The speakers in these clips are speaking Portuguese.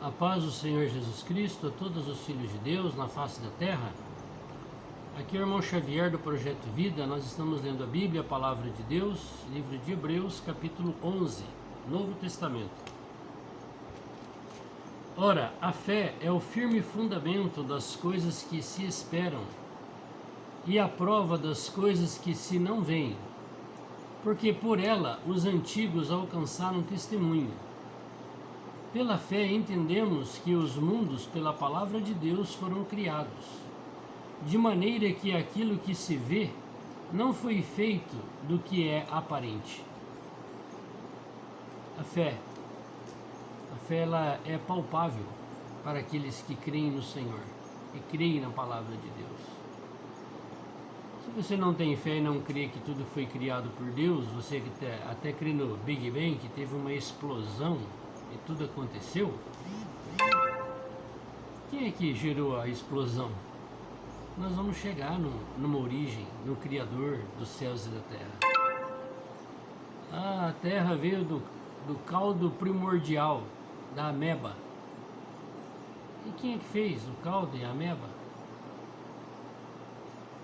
A paz do Senhor Jesus Cristo a todos os filhos de Deus na face da terra. Aqui é o irmão Xavier do Projeto Vida. Nós estamos lendo a Bíblia, a Palavra de Deus, livro de Hebreus, capítulo 11, Novo Testamento. Ora, a fé é o firme fundamento das coisas que se esperam e a prova das coisas que se não veem, porque por ela os antigos alcançaram testemunho. Pela fé entendemos que os mundos pela palavra de Deus foram criados, de maneira que aquilo que se vê não foi feito do que é aparente. A fé ela é palpável para aqueles que creem no Senhor e creem na palavra de Deus. Se você não tem fé e não crê que tudo foi criado por Deus, você que até crê no Big Bang, que teve uma explosão e tudo aconteceu, quem é que gerou a explosão? Nós vamos chegar numa origem, no Criador dos céus e da terra. A terra veio do caldo primordial da ameba. E quem é que fez o caldo e a ameba?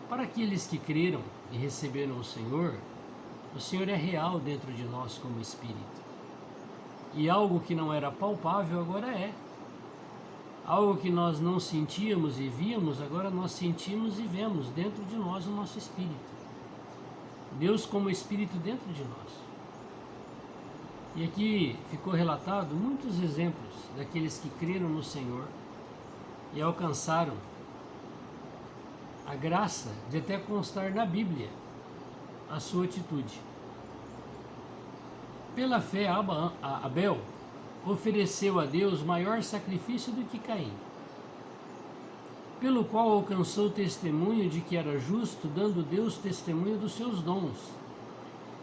Para aqueles que creram e receberam o Senhor é real dentro de nós como Espírito. E algo que não era palpável agora é. Algo que nós não sentíamos e víamos, agora nós sentimos e vemos dentro de nós o nosso Espírito. Deus como Espírito dentro de nós. E aqui ficou relatado muitos exemplos daqueles que creram no Senhor e alcançaram a graça de até constar na Bíblia a sua atitude. Pela fé, Abel ofereceu a Deus maior sacrifício do que Caim, pelo qual alcançou testemunho de que era justo, dando Deus testemunho dos seus dons.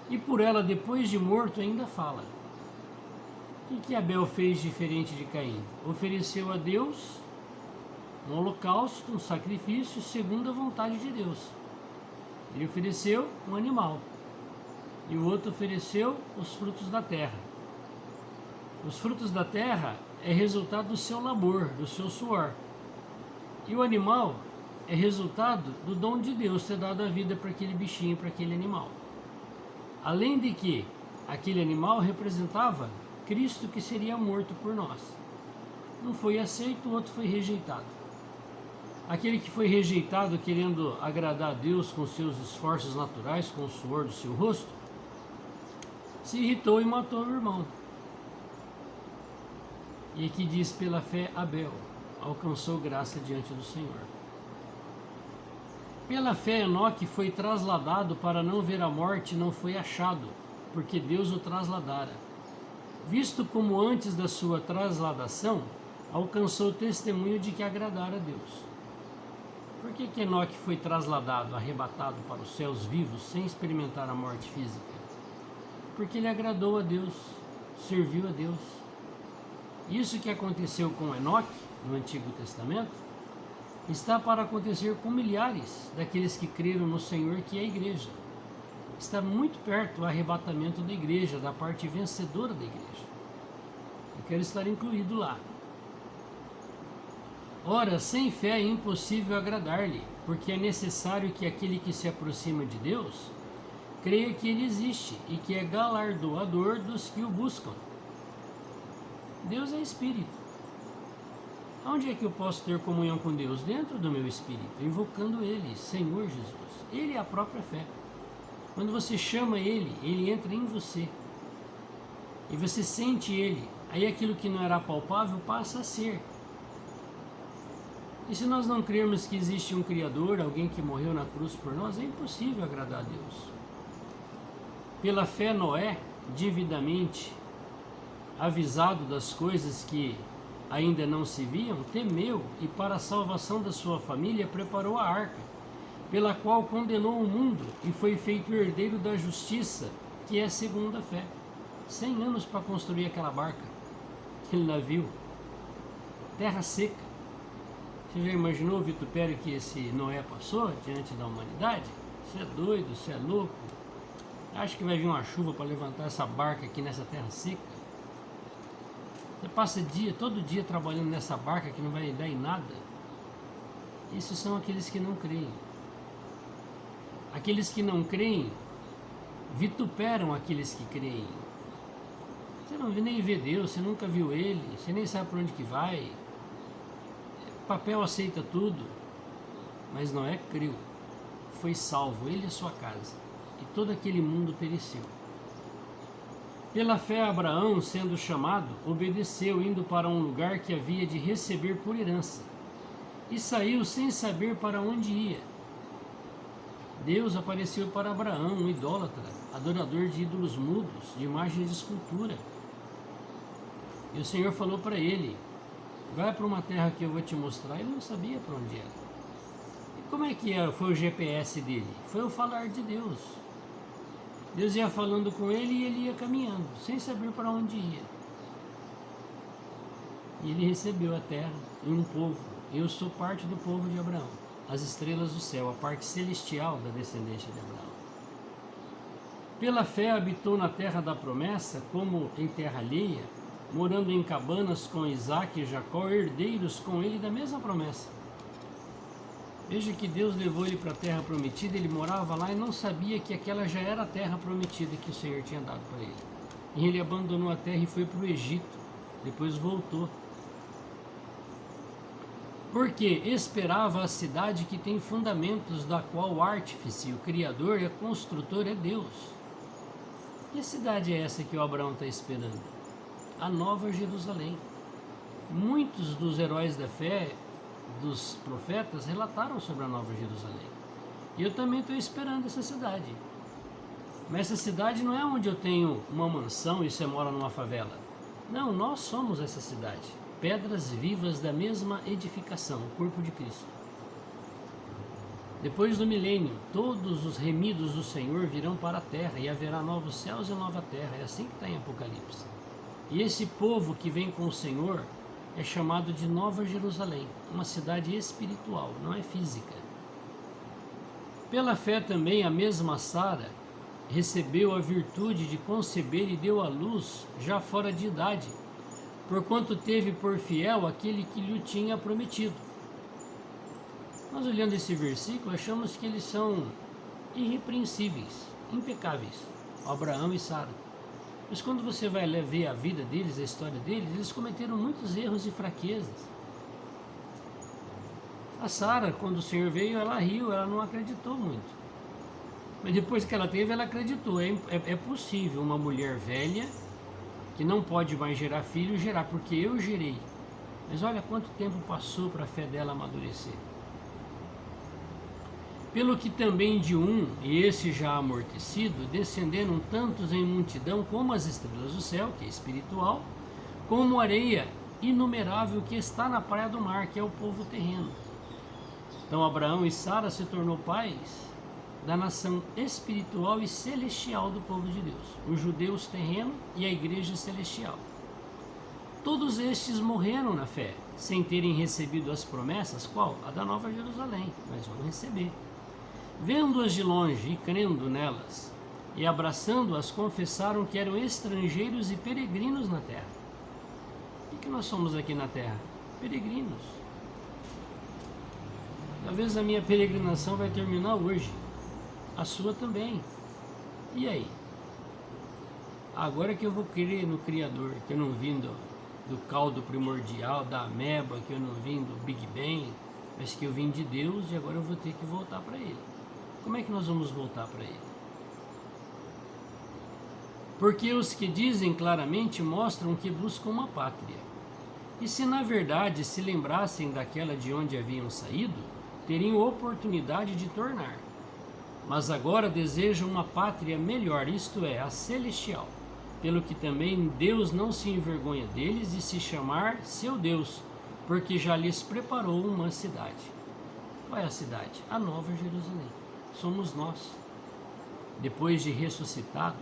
E por ela, depois de morto, ainda fala. O que Abel fez diferente de Caim? Ofereceu a Deus um holocausto, um sacrifício, segundo a vontade de Deus. Ele ofereceu um animal. E o outro ofereceu os frutos da terra. Os frutos da terra é resultado do seu labor, do seu suor. E o animal é resultado do dom de Deus ter dado a vida para aquele bichinho, para aquele animal. Além de que aquele animal representava Cristo que seria morto por nós. Um foi aceito, o outro foi rejeitado. Aquele que foi rejeitado querendo agradar a Deus com seus esforços naturais, com o suor do seu rosto, se irritou e matou o irmão. E aqui diz, pela fé, Abel alcançou graça diante do Senhor. Pela fé, Enoque foi trasladado para não ver a morte, não foi achado, porque Deus o trasladara. Visto como antes da sua trasladação, alcançou testemunho de que agradara a Deus. Por que Enoque foi trasladado, arrebatado para os céus vivos, sem experimentar a morte física? Porque ele agradou a Deus, serviu a Deus. Isso que aconteceu com Enoque, no Antigo Testamento, está para acontecer com milhares daqueles que creram no Senhor, que é a igreja. Está muito perto o arrebatamento da igreja, da parte vencedora da igreja. Eu quero estar incluído lá. Ora, sem fé é impossível agradar-lhe, porque é necessário que aquele que se aproxima de Deus creia que ele existe e que é galardoador dos que o buscam. Deus é Espírito. Onde é que eu posso ter comunhão com Deus? Dentro do meu Espírito, invocando Ele, Senhor Jesus. Ele é a própria fé. Quando você chama Ele, Ele entra em você. E você sente Ele. Aí aquilo que não era palpável passa a ser. E se nós não crermos que existe um Criador, alguém que morreu na cruz por nós, é impossível agradar a Deus. Pela fé, Noé, devidamente avisado das coisas que ainda não se viam, temeu e para a salvação da sua família preparou a arca, pela qual condenou o mundo e foi feito herdeiro da justiça, que é segundo a fé. 100 anos para construir aquela barca, aquele navio, terra seca. Você já imaginou o vitupério que esse Noé passou diante da humanidade? Você é doido, você é louco? Acho que vai vir uma chuva para levantar essa barca aqui nessa terra seca? Você passa todo dia trabalhando nessa barca que não vai dar em nada. Esses são aqueles que não creem. Aqueles que não creem vituperam aqueles que creem. Você não nem vê Deus, você nunca viu Ele, você nem sabe para onde que vai. Papel aceita tudo, mas Noé creu, foi salvo, ele e a sua casa, e todo aquele mundo pereceu. Pela fé, Abraão, sendo chamado, obedeceu, indo para um lugar que havia de receber por herança, e saiu sem saber para onde ia. Deus apareceu para Abraão, um idólatra, adorador de ídolos mudos, de imagens de escultura. E o Senhor falou para ele: vai para uma terra que eu vou te mostrar. Ele não sabia para onde era. E como é que foi o GPS dele? Foi o falar de Deus. Deus ia falando com ele e ele ia caminhando, sem saber para onde ia. E ele recebeu a terra e um povo. Eu sou parte do povo de Abraão, as estrelas do céu, a parte celestial da descendência de Abraão. Pela fé habitou na terra da promessa, como em terra alheia, morando em cabanas com Isaque e Jacó, herdeiros com ele da mesma promessa. Veja que Deus levou ele para a terra prometida, ele morava lá e não sabia que aquela já era a terra prometida que o Senhor tinha dado para ele. E ele abandonou a terra e foi para o Egito, depois voltou. Porque esperava a cidade que tem fundamentos, da qual o artífice, o criador e o construtor é Deus. Que cidade é essa que o Abraão está esperando? A Nova Jerusalém. Muitos dos heróis da fé, dos profetas, relataram sobre a Nova Jerusalém. E eu também estou esperando essa cidade. Mas essa cidade não é onde eu tenho uma mansão e você mora numa favela. Não, nós somos essa cidade. Pedras vivas da mesma edificação, o corpo de Cristo. Depois do milênio, todos os remidos do Senhor virão para a terra e haverá novos céus e nova terra. É assim que está em Apocalipse. E esse povo que vem com o Senhor é chamado de Nova Jerusalém, uma cidade espiritual, não é física. Pela fé também a mesma Sara recebeu a virtude de conceber e deu à luz já fora de idade, porquanto teve por fiel aquele que lhe tinha prometido. Nós olhando esse versículo achamos que eles são irrepreensíveis, impecáveis, Abraão e Sara. Mas quando você vai ver a vida deles, a história deles, eles cometeram muitos erros e fraquezas. A Sara, quando o Senhor veio, ela riu, ela não acreditou muito. Mas depois que ela teve, ela acreditou. É possível uma mulher velha, que não pode mais gerar filho, gerar, porque eu gerei. Mas olha quanto tempo passou para a fé dela amadurecer. Pelo que também de um, e esse já amortecido, descenderam tantos em multidão como as estrelas do céu, que é espiritual, como areia inumerável que está na praia do mar, que é o povo terreno. Então Abraão e Sara se tornou pais da nação espiritual e celestial do povo de Deus, os judeus terreno e a igreja celestial. Todos estes morreram na fé, sem terem recebido as promessas, qual? A da Nova Jerusalém, mas vão receber. Vendo-as de longe e crendo nelas, e abraçando-as, confessaram que eram estrangeiros e peregrinos na terra. O que nós somos aqui na terra? Peregrinos. Talvez a minha peregrinação vai terminar hoje, a sua também. E aí? Agora que eu vou crer no Criador, que eu não vim do caldo primordial, da ameba, que eu não vim do Big Bang, mas que eu vim de Deus e agora eu vou ter que voltar para Ele. Como é que nós vamos voltar para Ele? Porque os que dizem claramente mostram que buscam uma pátria. E se na verdade se lembrassem daquela de onde haviam saído, teriam oportunidade de tornar. Mas agora desejam uma pátria melhor, isto é, a celestial. Pelo que também Deus não se envergonha deles de se chamar seu Deus, porque já lhes preparou uma cidade. Qual é a cidade? A Nova Jerusalém. Somos nós. Depois de ressuscitados,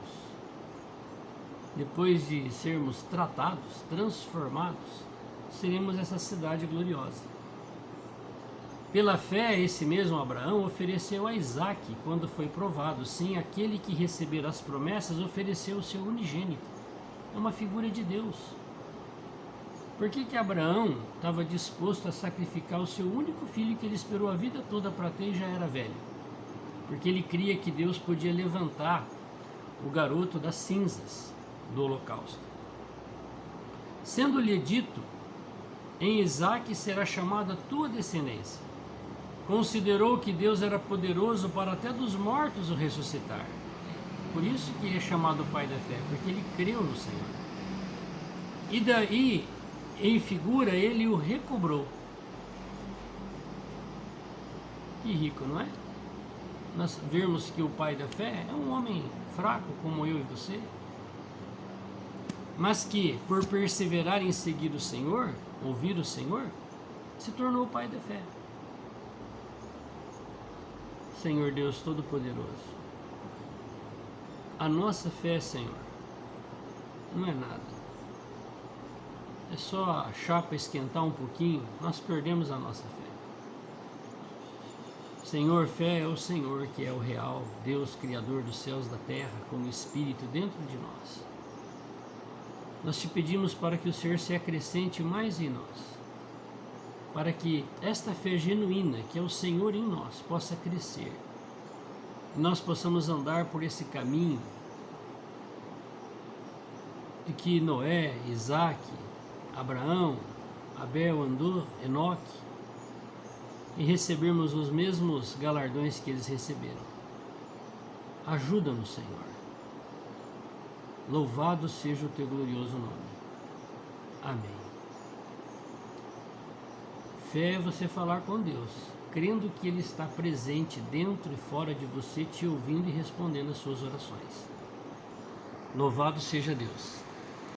depois de sermos tratados, transformados, seremos essa cidade gloriosa. Pela fé, esse mesmo Abraão ofereceu a Isaque quando foi provado. Sim, aquele que receber as promessas ofereceu o seu unigênito. É uma figura de Deus. Por que que Abraão estava disposto a sacrificar o seu único filho que ele esperou a vida toda para ter e já era velho? Porque ele cria que Deus podia levantar o garoto das cinzas do holocausto. Sendo-lhe dito, em Isaque será chamada a tua descendência. Considerou que Deus era poderoso para até dos mortos o ressuscitar. Por isso que ele é chamado pai da fé, porque ele creu no Senhor. E daí, em figura, ele o recobrou. Que rico, não é? Nós vemos que o pai da fé é um homem fraco, como eu e você, mas que, por perseverar em seguir o Senhor, ouvir o Senhor, se tornou o pai da fé. Senhor Deus Todo-Poderoso, a nossa fé, Senhor, não é nada. É só a chapa esquentar um pouquinho, nós perdemos a nossa fé. Senhor, fé é o Senhor que é o real Deus, Criador dos céus e da terra, como Espírito dentro de nós. Nós te pedimos para que o Senhor se acrescente mais em nós, para que esta fé genuína, que é o Senhor em nós, possa crescer. E nós possamos andar por esse caminho de que Noé, Isaque, Abraão, Abel andou, Enoque, e recebermos os mesmos galardões que eles receberam. Ajuda-nos, Senhor. Louvado seja o teu glorioso nome. Amém. Fé é você falar com Deus, crendo que Ele está presente dentro e fora de você, te ouvindo e respondendo às suas orações. Louvado seja Deus.